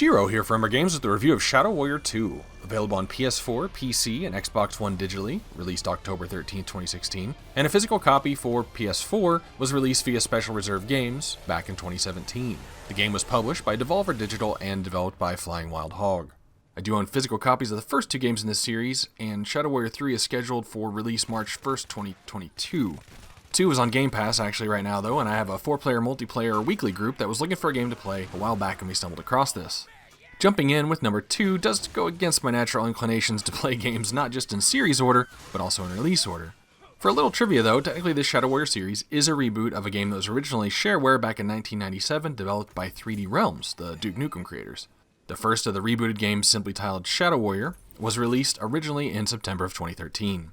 Procedural here from Umbra Games with the review of Shadow Warrior 2, available on PS4, PC, and Xbox One digitally, released October 13, 2016, and a physical copy for PS4 was released via Special Reserve Games back in 2017. The game was published by Devolver Digital and developed by Flying Wild Hog. I do own physical copies of the first two games in this series, and Shadow Warrior 3 is scheduled for release March 1st, 2022. 2 is on Game Pass actually right now though, and I have a 4-player multiplayer weekly group that was looking for a game to play a while back and we stumbled across this. Jumping in with number 2 does go against my natural inclinations to play games not just in series order, but also in release order. For a little trivia though, technically this Shadow Warrior series is a reboot of a game that was originally shareware back in 1997, developed by 3D Realms, the Duke Nukem creators. The first of the rebooted games, simply titled Shadow Warrior, was released originally in September of 2013.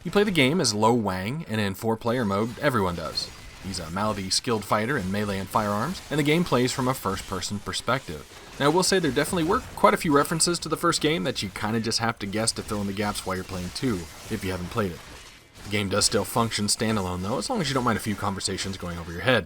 You play the game as Wang, and in 4-player mode, everyone does. He's a mouthy, skilled fighter in melee and firearms, and the game plays from a first-person perspective. Now, I will say there definitely were quite a few references to the first game that you kinda just have to guess to fill in the gaps while you're playing 2, if you haven't played it. The game does still function standalone though, as long as you don't mind a few conversations going over your head.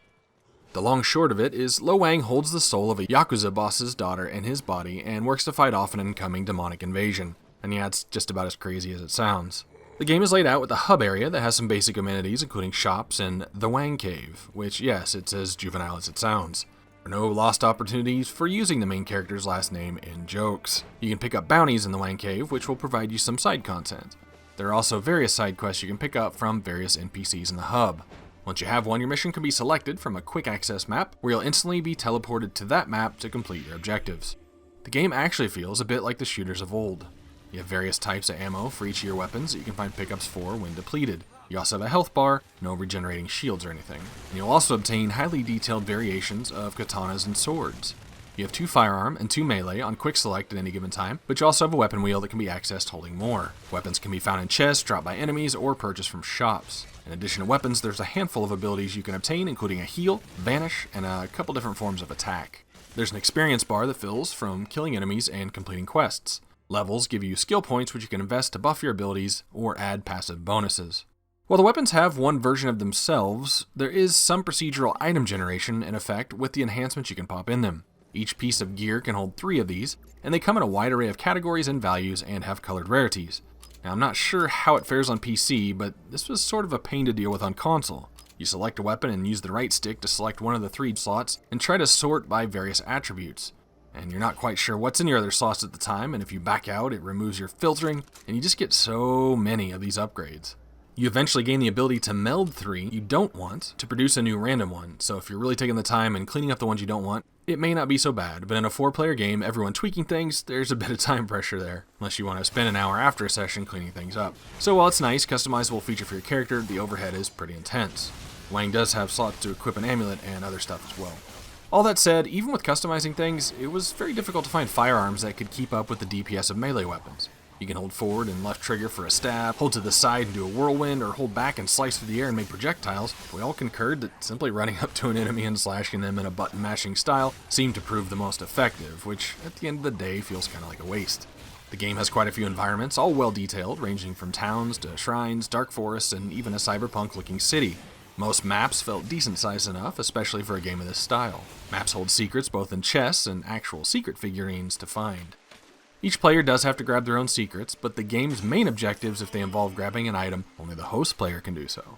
The long short of it is Wang holds the soul of a Yakuza boss's daughter in his body and works to fight off an incoming demonic invasion. And yeah, it's just about as crazy as it sounds. The game is laid out with a hub area that has some basic amenities, including shops and the Wang Cave, which, yes, it's as juvenile as it sounds. There are no lost opportunities for using the main character's last name in jokes. You can pick up bounties in the Wang Cave, which will provide you some side content. There are also various side quests you can pick up from various NPCs in the hub. Once you have one, your mission can be selected from a quick access map, where you'll instantly be teleported to that map to complete your objectives. The game actually feels a bit like the shooters of old. You have various types of ammo for each of your weapons that you can find pickups for when depleted. You also have a health bar, no regenerating shields or anything. And you'll also obtain highly detailed variations of katanas and swords. You have 2 firearm and 2 melee on quick select at any given time, but you also have a weapon wheel that can be accessed holding more. Weapons can be found in chests, dropped by enemies, or purchased from shops. In addition to weapons, there's a handful of abilities you can obtain, including a heal, vanish, and a couple different forms of attack. There's an experience bar that fills from killing enemies and completing quests. Levels give you skill points which you can invest to buff your abilities or add passive bonuses. While the weapons have one version of themselves, there is some procedural item generation in effect with the enhancements you can pop in them. Each piece of gear can hold 3 of these, and they come in a wide array of categories and values and have colored rarities. Now, I'm not sure how it fares on PC, but this was sort of a pain to deal with on console. You select a weapon and use the right stick to select one of the 3 slots and try to sort by various attributes. And you're not quite sure what's in your other slots at the time, and if you back out, it removes your filtering, and you just get so many of these upgrades. You eventually gain the ability to meld 3 you don't want to produce a new random one, so if you're really taking the time and cleaning up the ones you don't want, it may not be so bad, but in a 4-player game, everyone tweaking things, there's a bit of time pressure there, unless you want to spend an hour after a session cleaning things up. So while it's a nice, customizable feature for your character, the overhead is pretty intense. Wang does have slots to equip an amulet and other stuff as well. All that said, even with customizing things, it was very difficult to find firearms that could keep up with the DPS of melee weapons. You can hold forward and left trigger for a stab, hold to the side and do a whirlwind, or hold back and slice through the air and make projectiles. We all concurred that simply running up to an enemy and slashing them in a button-mashing style seemed to prove the most effective, which at the end of the day feels kind of like a waste. The game has quite a few environments, all well detailed, ranging from towns to shrines, dark forests, and even a cyberpunk-looking city. Most maps felt decent sized enough, especially for a game of this style. Maps hold secrets both in chests and actual secret figurines to find. Each player does have to grab their own secrets, but the game's main objectives, if they involve grabbing an item, only the host player can do so.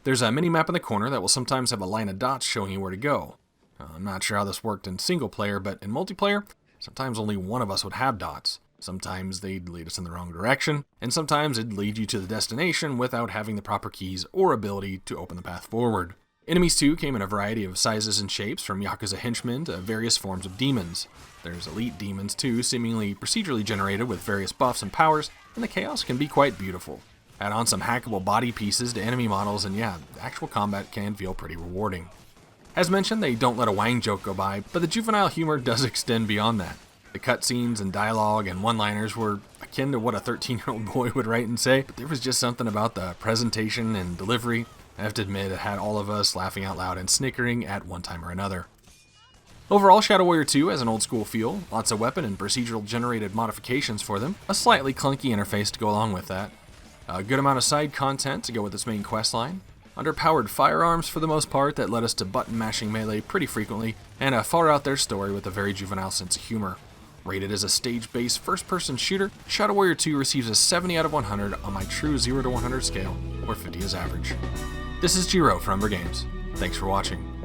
There's a mini-map in the corner that will sometimes have a line of dots showing you where to go. I'm not sure how this worked in single player, but in multiplayer, sometimes only one of us would have dots. Sometimes they'd lead us in the wrong direction, and sometimes it'd lead you to the destination without having the proper keys or ability to open the path forward. Enemies too came in a variety of sizes and shapes, from Yakuza henchmen to various forms of demons. There's elite demons too, seemingly procedurally generated with various buffs and powers, and the chaos can be quite beautiful. Add on some hackable body pieces to enemy models, and yeah, actual combat can feel pretty rewarding. As mentioned, they don't let a Wang joke go by, but the juvenile humor does extend beyond that. The cutscenes and dialogue and one-liners were akin to what a 13-year-old boy would write and say, but there was just something about the presentation and delivery. I have to admit, it had all of us laughing out loud and snickering at one time or another. Overall, Shadow Warrior 2 has an old-school feel, lots of weapon and procedural generated modifications for them, a slightly clunky interface to go along with that, a good amount of side content to go with its main questline, underpowered firearms for the most part that led us to button-mashing melee pretty frequently, and a far-out-there story with a very juvenile sense of humor. Rated as a stage-based first-person shooter, Shadow Warrior 2 receives a 70 out of 100 on my true 0 to 100 scale, where 50 is average. This is Jiro for Umbra Games. Thanks for watching.